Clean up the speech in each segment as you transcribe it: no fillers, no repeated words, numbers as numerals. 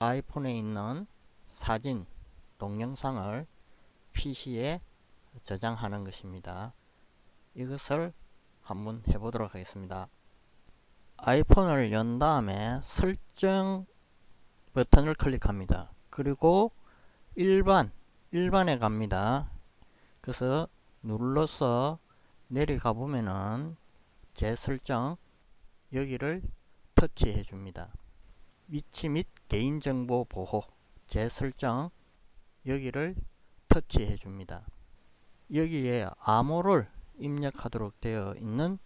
아이폰에 있는 사진, 동영상을 PC에 저장하는 것입니다. 이것을 한번 해보도록 하겠습니다. 아이폰을 연 다음에 설정 버튼을 클릭합니다. 그리고 일반에 갑니다. 그래서 눌러서 내려가 보면은 재설정 여기를 터치해 줍니다. 위치 및 개인정보 보호 재설정 여기를 터치해 줍니다. 여기에 암호를 입력하도록 되어 있는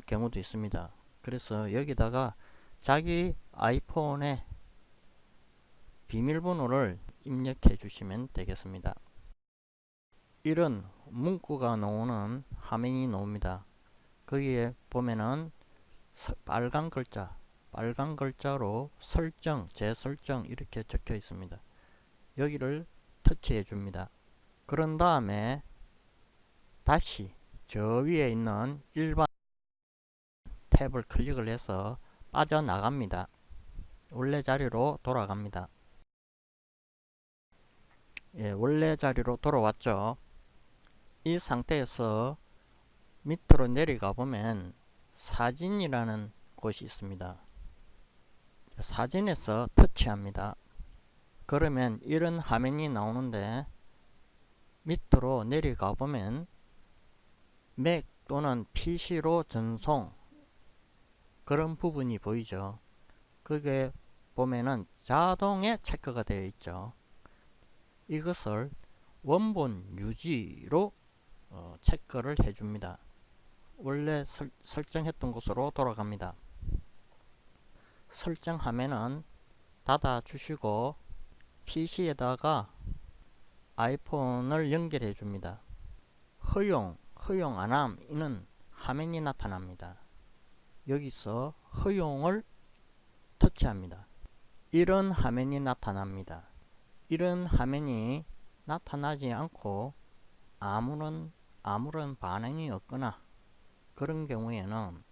경우도 있습니다. 그래서 여기다가 자기 아이폰의 비밀번호를 입력해 주시면 되겠습니다. 이런 문구가 나오는 화면이 나옵니다. 거기에 보면은 빨간 글자로 설정, 재설정 이렇게 적혀 있습니다. 여기를 터치해 줍니다. 그런 다음에 다시 저 위에 있는 일반 탭을 클릭을 해서 빠져나갑니다. 원래 자리로 돌아갑니다. 원래 자리로 돌아왔죠. 이 상태에서 밑으로 내려가 보면 사진이라는 곳이 있습니다. 사진에서 터치합니다. 그러면 이런 화면이 나오는데 밑으로 내려가 보면 맥 또는 PC로 전송 그런 부분이 보이죠. 그게 보면은 자동에 체크가 되어 있죠. 이것을 원본 유지로 체크를 해줍니다. 원래 설정했던 곳으로 돌아갑니다. 설정하면은 닫아 주시고 PC에다가 아이폰을 연결해 줍니다. 허용 안함이는 화면이 나타납니다. 여기서 허용을 터치합니다. 이런 화면이 나타납니다. 이런 화면이 나타나지 않고 아무런 반응이 없거나 그런 경우에는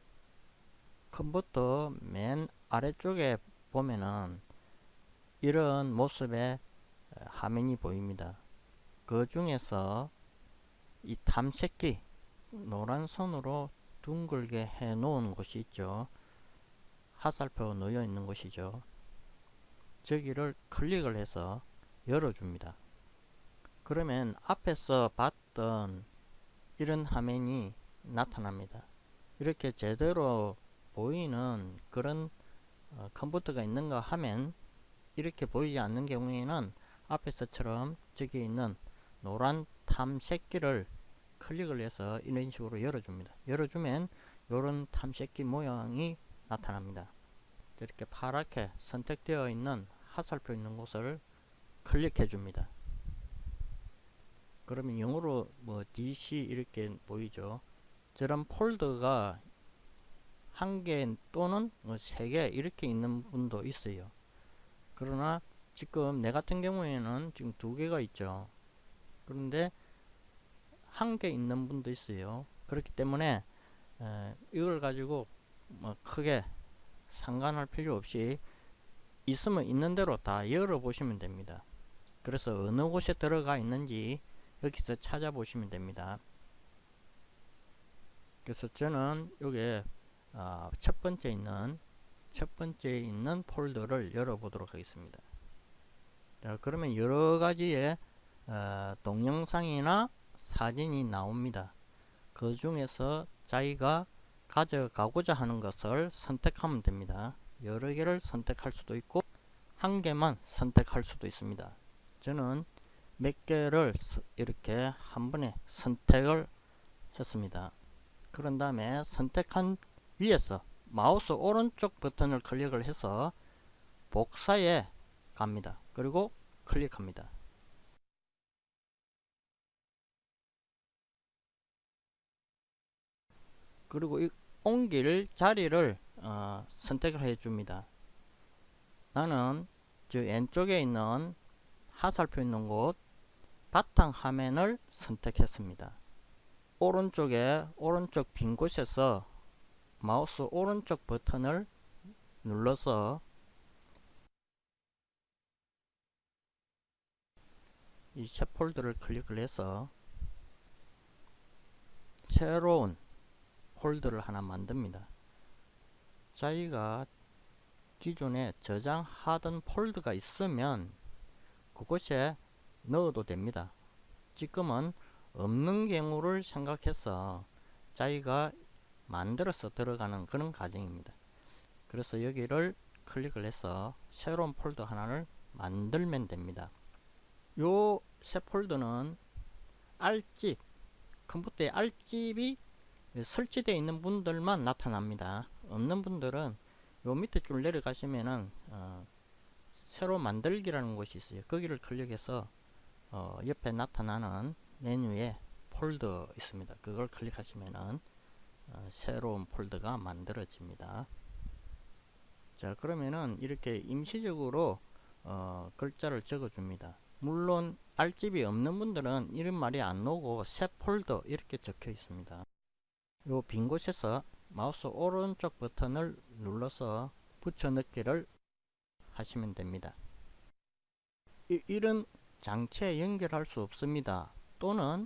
컴퓨터 맨 아래쪽에 보면은 이런 모습의 화면이 보입니다. 그 중에서 이 탐색기 노란 선으로 둥글게 해 놓은 곳이 있죠. 화살표 놓여 있는 곳이죠. 저기를 클릭을 해서 열어줍니다. 그러면 앞에서 봤던 이런 화면이 나타납니다. 이렇게 제대로 보이는 그런 컴퓨터가 있는가 하면 이렇게 보이지 않는 경우에는 앞에서처럼 저기 있는 노란 탐색기를 클릭을 해서 이런 식으로 열어줍니다. 열어주면 이런 탐색기 모양이 나타납니다. 이렇게 파랗게 선택되어 있는 화살표 있는 곳을 클릭해 줍니다. 그러면 영어로 뭐 DC 이렇게 보이죠. 저런 폴더가 한 개 또는 세 개 이렇게 있는 분도 있어요. 그러나 지금 내 같은 경우에는 지금 두 개가 있죠. 그런데 한 개 있는 분도 있어요. 그렇기 때문에 이걸 가지고 뭐 크게 상관할 필요 없이 있으면 있는 대로 다 열어 보시면 됩니다. 그래서 어느 곳에 들어가 있는지 여기서 찾아보시면 됩니다. 그래서 저는 여기에 첫 번째 있는 폴더를 열어보도록 하겠습니다. 자, 그러면 여러 가지의 동영상이나 사진이 나옵니다. 그 중에서 자기가 가져가고자 하는 것을 선택하면 됩니다. 여러 개를 선택할 수도 있고 한 개만 선택할 수도 있습니다. 저는 몇 개를 이렇게 한 번에 선택을 했습니다. 그런 다음에 선택한 위에서 마우스 오른쪽 버튼을 클릭을 해서 복사에 갑니다. 그리고 클릭합니다. 그리고 이 옮길 자리를 선택을 해 줍니다. 나는 저 왼쪽에 있는 화살표 있는 곳 바탕화면을 선택했습니다. 오른쪽 빈 곳에서 마우스 오른쪽 버튼을 눌러서 이 새 폴더를 클릭을 해서 새로운 폴더를 하나 만듭니다. 자기가 기존에 저장하던 폴더가 있으면 그곳에 넣어도 됩니다. 지금은 없는 경우를 생각해서 자기가 만들어서 들어가는 그런 과정입니다. 그래서 여기를 클릭을 해서 새로운 폴더 하나를 만들면 됩니다. 요 새 폴더는 R집, 컴퓨터에 R집이 설치되어 있는 분들만 나타납니다. 없는 분들은 요 밑에 줄 내려가시면은 새로 만들기라는 곳이 있어요. 거기를 클릭해서 옆에 나타나는 메뉴에 폴더 있습니다. 그걸 클릭하시면은 새로운 폴더가 만들어집니다. 자, 그러면은 이렇게 임시적으로 글자를 적어줍니다. 물론 R집이 없는 분들은 이런 말이 안 나오고 새 폴더 이렇게 적혀 있습니다. 요 빈 곳에서 마우스 오른쪽 버튼을 눌러서 붙여넣기를 하시면 됩니다. 이런 장치에 연결할 수 없습니다. 또는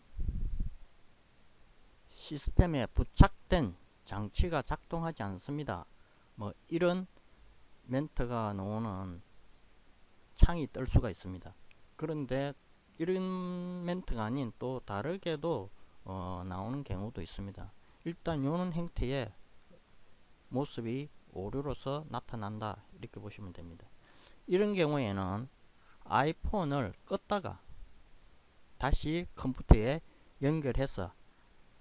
시스템에 부착된 장치가 작동하지 않습니다. 뭐 이런 멘트가 나오는 창이 뜰 수가 있습니다. 그런데 이런 멘트가 아닌 또 다르게도 나오는 경우도 있습니다. 일단 요런 형태의 모습이 오류로서 나타난다 이렇게 보시면 됩니다. 이런 경우에는 아이폰을 껐다가 다시 컴퓨터에 연결해서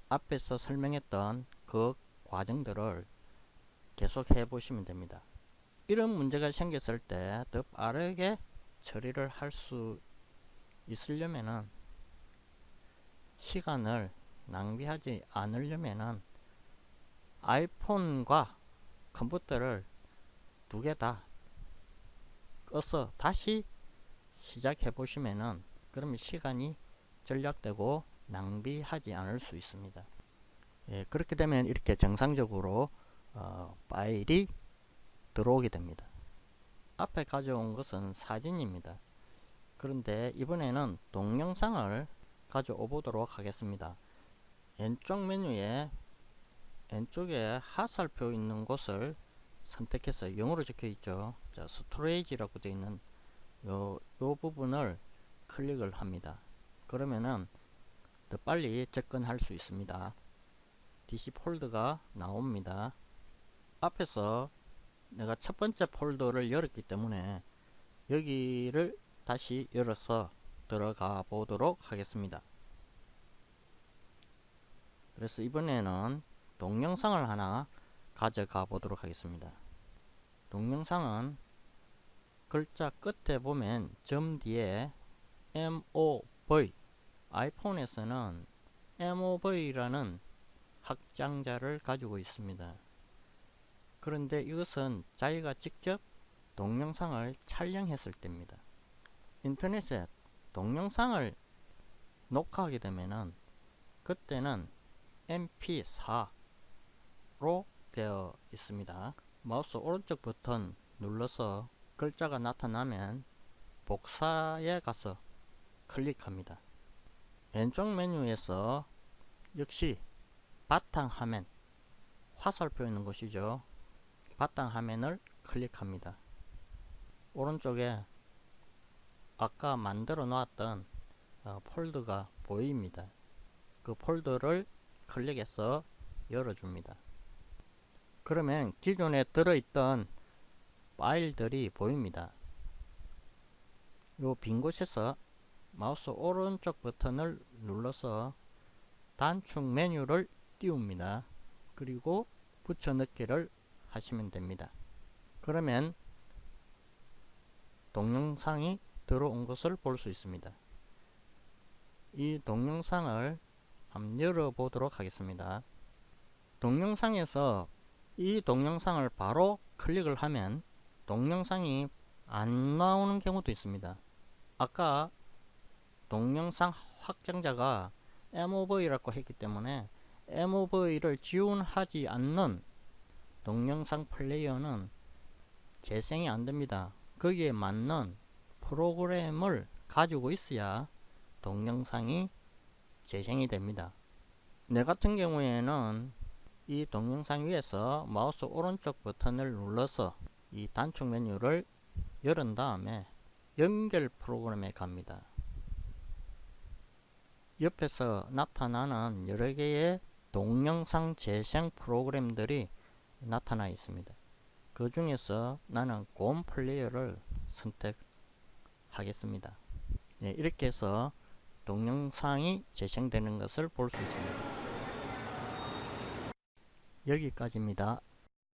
앞에서 설명했던 그 과정들을 계속 해 보시면 됩니다. 이런 문제가 생겼을 때 더 빠르게 처리를 할 수 있으려면은, 시간을 낭비하지 않으려면은 아이폰과 컴퓨터를 두 개 다 꺼서 다시 시작해 보시면은 그러면 시간이 절약되고 낭비하지 않을 수 있습니다. 예, 그렇게 되면 이렇게 정상적으로 파일이 들어오게 됩니다. 앞에 가져온 것은 사진입니다. 그런데 이번에는 동영상을 가져오 보도록 하겠습니다. 왼쪽 메뉴에 왼쪽에 화살표 있는 곳을 선택해서 영어로 적혀 있죠. 자, 스토리지라고 되어 있는 요 부분을 클릭을 합니다. 그러면은 더 빨리 접근할 수 있습니다. DC 폴더가 나옵니다. 앞에서 내가 첫 번째 폴더를 열었기 때문에 여기를 다시 열어서 들어가 보도록 하겠습니다. 그래서 이번에는 동영상을 하나 가져가 보도록 하겠습니다. 동영상은 글자 끝에 보면 점 뒤에 MOV, 아이폰에서는 MOV라는 확장자를 가지고 있습니다. 그런데 이것은 자기가 직접 동영상을 촬영했을 때입니다. 인터넷에 동영상을 녹화하게 되면은 그때는 MP4로 되어 있습니다. 마우스 오른쪽 버튼 눌러서 글자가 나타나면 복사에 가서 클릭합니다. 왼쪽 메뉴에서 역시 바탕화면, 화살표 있는 곳이죠. 바탕화면을 클릭합니다. 오른쪽에 아까 만들어 놓았던 폴더가 보입니다. 그 폴더를 클릭해서 열어줍니다. 그러면 기존에 들어있던 파일들이 보입니다. 요 빈 곳에서 마우스 오른쪽 버튼을 눌러서 단축 메뉴를 띄웁니다. 그리고 붙여넣기를 하시면 됩니다. 그러면 동영상이 들어온 것을 볼 수 있습니다. 이 동영상을 한번 열어보도록 하겠습니다. 동영상에서 이 동영상을 바로 클릭을 하면 동영상이 안 나오는 경우도 있습니다. 아까 동영상 확장자가 MOV라고 했기 때문에 MOV를 지원하지 않는 동영상 플레이어는 재생이 안 됩니다. 거기에 맞는 프로그램을 가지고 있어야 동영상이 재생이 됩니다. 내 같은 경우에는 이 동영상 위에서 마우스 오른쪽 버튼을 눌러서 이 단축 메뉴를 열은 다음에 연결 프로그램에 갑니다. 옆에서 나타나는 여러 개의 동영상 재생 프로그램들이 나타나 있습니다. 그 중에서 나는 곰 플레이어를 선택하겠습니다. 네, 이렇게 해서 동영상이 재생되는 것을 볼 수 있습니다. 여기까지입니다.